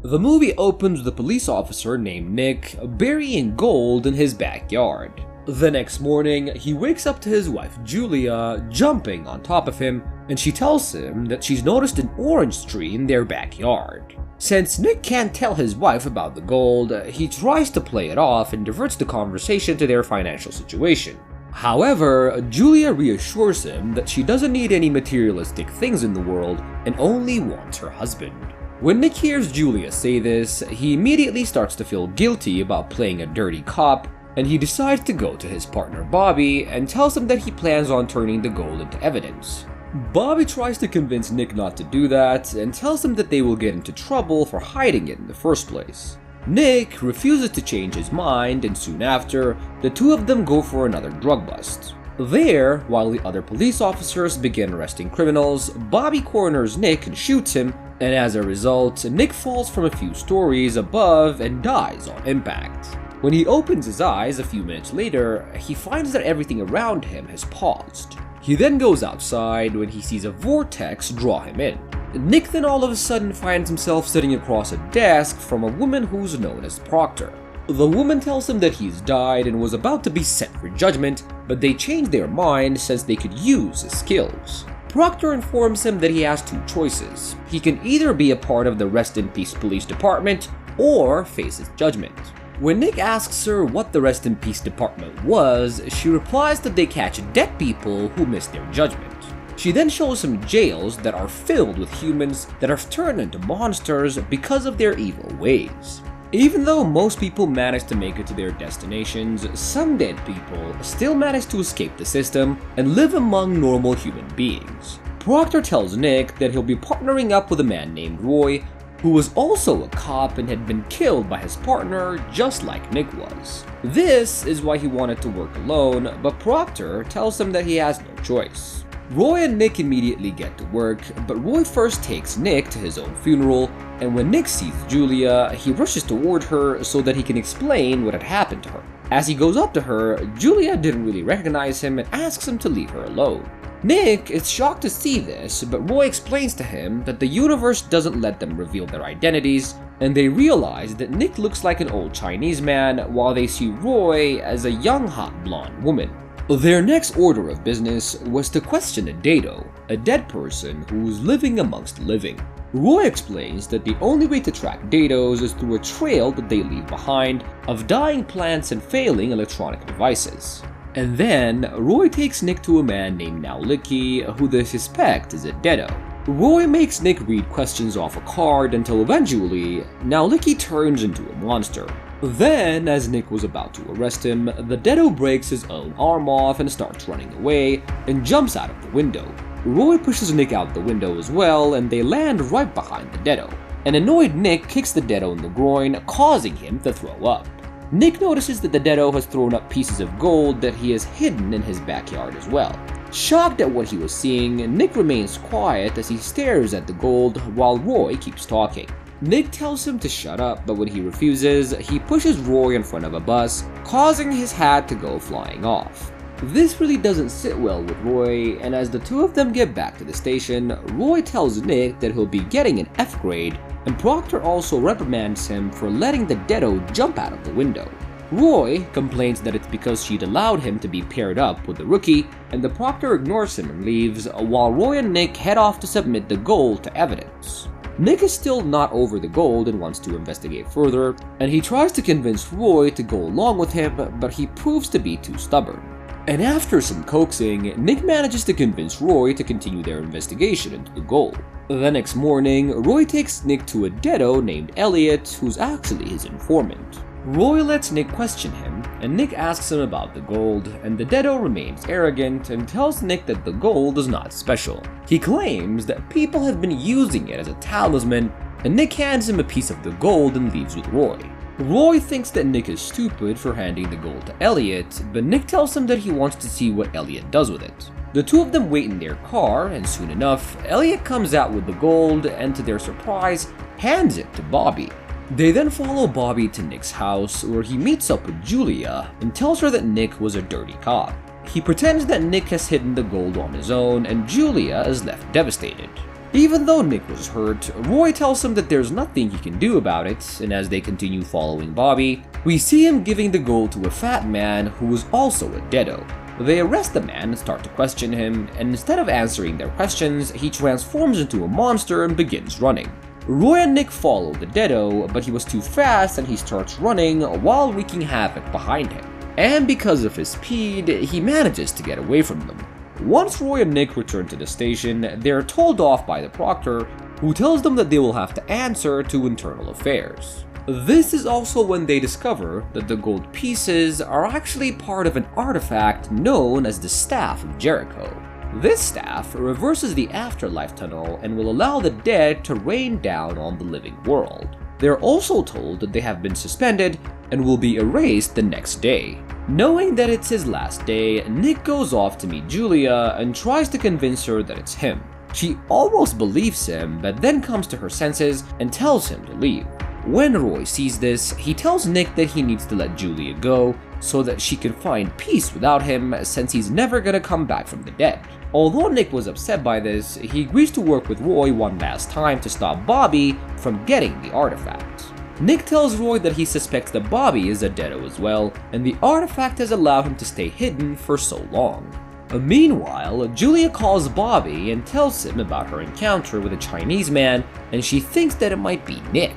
The movie opens with a police officer named Nick burying gold in his backyard. The next morning, he wakes up to his wife Julia jumping on top of him, and she tells him that she's noticed an orange tree in their backyard. Since Nick can't tell his wife about the gold, he tries to play it off and diverts the conversation to their financial situation. However, Julia reassures him that she doesn't need any materialistic things in the world and only wants her husband. When Nick hears Julia say this, he immediately starts to feel guilty about playing a dirty cop, and he decides to go to his partner Bobby and tells him that he plans on turning the gold into evidence. Bobby tries to convince Nick not to do that and tells him that they will get into trouble for hiding it in the first place. Nick refuses to change his mind, and soon after, the two of them go for another drug bust. There, while the other police officers begin arresting criminals, Bobby corners Nick and shoots him, and as a result, Nick falls from a few stories above and dies on impact. When he opens his eyes a few minutes later, he finds that everything around him has paused. He then goes outside when he sees a vortex draw him in. Nick then all of a sudden finds himself sitting across a desk from a woman who's known as Proctor. The woman tells him that he's died and was about to be sent for judgment, but they change their mind since they could use his skills. Proctor informs him that he has two choices. He can either be a part of the Rest in Peace Police Department or face his judgment. When Nick asks her what the Rest in Peace Department was, she replies that they catch dead people who miss their judgment. She then shows him jails that are filled with humans that have turned into monsters because of their evil ways. Even though most people manage to make it to their destinations, some dead people still manage to escape the system and live among normal human beings. Proctor tells Nick that he'll be partnering up with a man named Roy, who was also a cop and had been killed by his partner just like Nick was. This is why he wanted to work alone, but Proctor tells him that he has no choice. Roy and Nick immediately get to work, but Roy first takes Nick to his own funeral, and when Nick sees Julia, he rushes toward her so that he can explain what had happened to her. As he goes up to her, Julia didn't really recognize him and asks him to leave her alone. Nick is shocked to see this, but Roy explains to him that the universe doesn't let them reveal their identities, and they realize that Nick looks like an old Chinese man while they see Roy as a young hot blonde woman. Their next order of business was to question a dado, a dead person who's living amongst living. Roy explains that the only way to track dados is through a trail that they leave behind of dying plants and failing electronic devices. And then, Roy takes Nick to a man named Naulicki, who they suspect is a deado. Roy makes Nick read questions off a card until eventually, Naulicki turns into a monster. Then, as Nick was about to arrest him, the deado breaks his own arm off and starts running away, and jumps out of the window. Roy pushes Nick out the window as well, and they land right behind the deado. An annoyed Nick kicks the deado in the groin, causing him to throw up. Nick notices that the deado has thrown up pieces of gold that he has hidden in his backyard as well. Shocked at what he was seeing, Nick remains quiet as he stares at the gold while Roy keeps talking. Nick tells him to shut up, but when he refuses, he pushes Roy in front of a bus, causing his hat to go flying off. This really doesn't sit well with Roy, and as the two of them get back to the station, Roy tells Nick that he'll be getting an F grade, and Proctor also reprimands him for letting the deado jump out of the window. Roy complains that it's because she'd allowed him to be paired up with the rookie, and the Proctor ignores him and leaves, while Roy and Nick head off to submit the gold to evidence. Nick is still not over the gold and wants to investigate further, and he tries to convince Roy to go along with him, but he proves to be too stubborn. And after some coaxing, Nick manages to convince Roy to continue their investigation into the gold. The next morning, Roy takes Nick to a deado named Elliot, who's actually his informant. Roy lets Nick question him, and Nick asks him about the gold, and the deado remains arrogant and tells Nick that the gold is not special. He claims that people have been using it as a talisman, and Nick hands him a piece of the gold and leaves with Roy. Roy thinks that Nick is stupid for handing the gold to Elliot, but Nick tells him that he wants to see what Elliot does with it. The two of them wait in their car, and soon enough, Elliot comes out with the gold and, to their surprise, hands it to Bobby. They then follow Bobby to Nick's house, where he meets up with Julia and tells her that Nick was a dirty cop. He pretends that Nick has hidden the gold on his own, and Julia is left devastated. Even though Nick was hurt, Roy tells him that there's nothing he can do about it, and as they continue following Bobby, we see him giving the gold to a fat man who was also a deado. They arrest the man and start to question him, and instead of answering their questions, he transforms into a monster and begins running. Roy and Nick follow the deado, but he was too fast and he starts running while wreaking havoc behind him. And because of his speed, he manages to get away from them. Once Roy and Nick return to the station, they are told off by the proctor, who tells them that they will have to answer to internal affairs. This is also when they discover that the gold pieces are actually part of an artifact known as the Staff of Jericho. This staff reverses the afterlife tunnel and will allow the dead to rain down on the living world. They are also told that they have been suspended and will be erased the next day. Knowing that it's his last day, Nick goes off to meet Julia and tries to convince her that it's him. She almost believes him, but then comes to her senses and tells him to leave. When Roy sees this, he tells Nick that he needs to let Julia go so that she can find peace without him, since he's never gonna come back from the dead. Although Nick was upset by this, he agrees to work with Roy one last time to stop Bobby from getting the artifact. Nick tells Roy that he suspects that Bobby is a deado as well, and the artifact has allowed him to stay hidden for so long. Meanwhile, Julia calls Bobby and tells him about her encounter with a Chinese man, and she thinks that it might be Nick.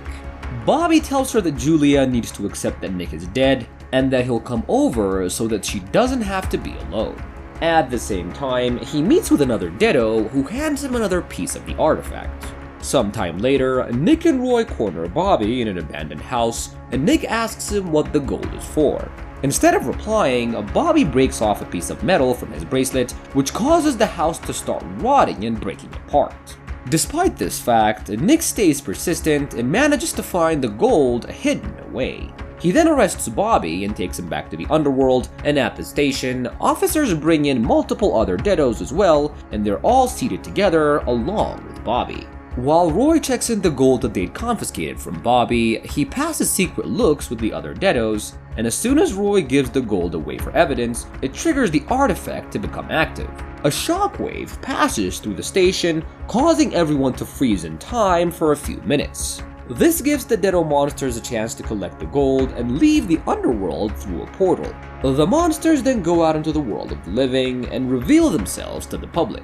Bobby tells her that Julia needs to accept that Nick is dead, and that he'll come over so that she doesn't have to be alone. At the same time, he meets with another deado who hands him another piece of the artifact. Sometime later, Nick and Roy corner Bobby in an abandoned house, and Nick asks him what the gold is for. Instead of replying, Bobby breaks off a piece of metal from his bracelet, which causes the house to start rotting and breaking apart. Despite this fact, Nick stays persistent and manages to find the gold hidden away. He then arrests Bobby and takes him back to the underworld, and at the station, officers bring in multiple other deados as well, and they're all seated together along with Bobby. While Roy checks in the gold that they'd confiscated from Bobby, he passes secret looks with the other deados, and as soon as Roy gives the gold away for evidence, it triggers the artifact to become active. A shockwave passes through the station, causing everyone to freeze in time for a few minutes. This gives the deado monsters a chance to collect the gold and leave the underworld through a portal. The monsters then go out into the world of the living and reveal themselves to the public.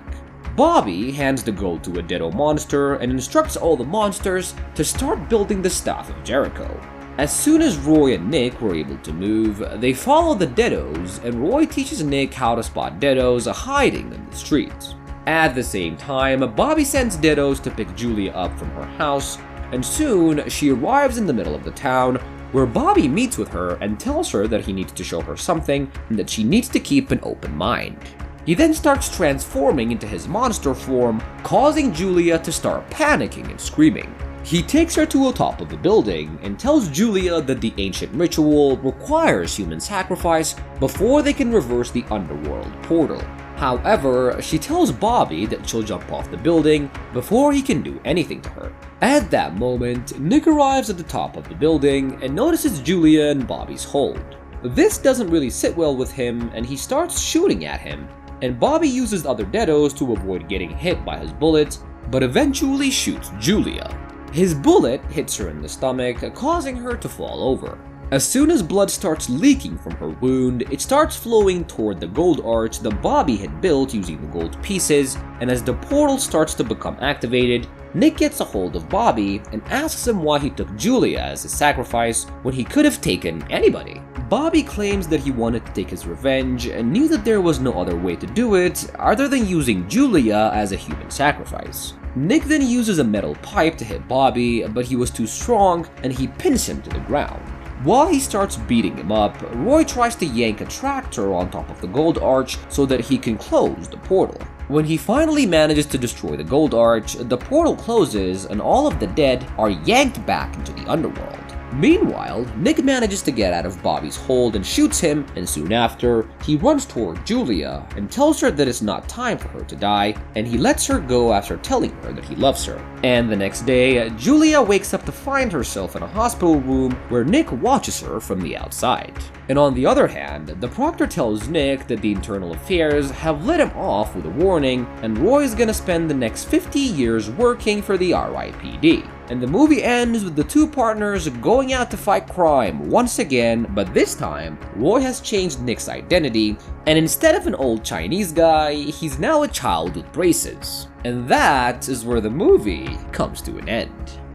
Bobby hands the gold to a deado monster and instructs all the monsters to start building the Staff of Jericho. As soon as Roy and Nick were able to move, they follow the deados, and Roy teaches Nick how to spot deados hiding in the streets. At the same time, Bobby sends deados to pick Julia up from her house, and soon she arrives in the middle of the town, where Bobby meets with her and tells her that he needs to show her something and that she needs to keep an open mind. He then starts transforming into his monster form, causing Julia to start panicking and screaming. He takes her to the top of the building and tells Julia that the ancient ritual requires human sacrifice before they can reverse the underworld portal. However, she tells Bobby that she'll jump off the building before he can do anything to her. At that moment, Nick arrives at the top of the building and notices Julia in Bobby's hold. This doesn't really sit well with him, and he starts shooting at him, and Bobby uses other deados to avoid getting hit by his bullets, but eventually shoots Julia. His bullet hits her in the stomach, causing her to fall over. As soon as blood starts leaking from her wound, it starts flowing toward the gold arch that Bobby had built using the gold pieces, and as the portal starts to become activated, Nick gets a hold of Bobby and asks him why he took Julia as his sacrifice when he could have taken anybody. Bobby claims that he wanted to take his revenge and knew that there was no other way to do it other than using Julia as a human sacrifice. Nick then uses a metal pipe to hit Bobby, but he was too strong and he pins him to the ground. While he starts beating him up, Roy tries to yank a tractor on top of the gold arch so that he can close the portal. When he finally manages to destroy the gold arch, the portal closes and all of the dead are yanked back into the underworld. Meanwhile, Nick manages to get out of Bobby's hold and shoots him, and soon after, he runs toward Julia and tells her that it's not time for her to die, and he lets her go after telling her that he loves her. And the next day, Julia wakes up to find herself in a hospital room where Nick watches her from the outside. And on the other hand, the proctor tells Nick that the internal affairs have let him off with a warning, and Roy's gonna spend the next 50 years working for the R.I.P.D. And the movie ends with the two partners going out to fight crime once again, but this time, Roy has changed Nick's identity, and instead of an old Chinese guy, he's now a child with braces. And that is where the movie comes to an end.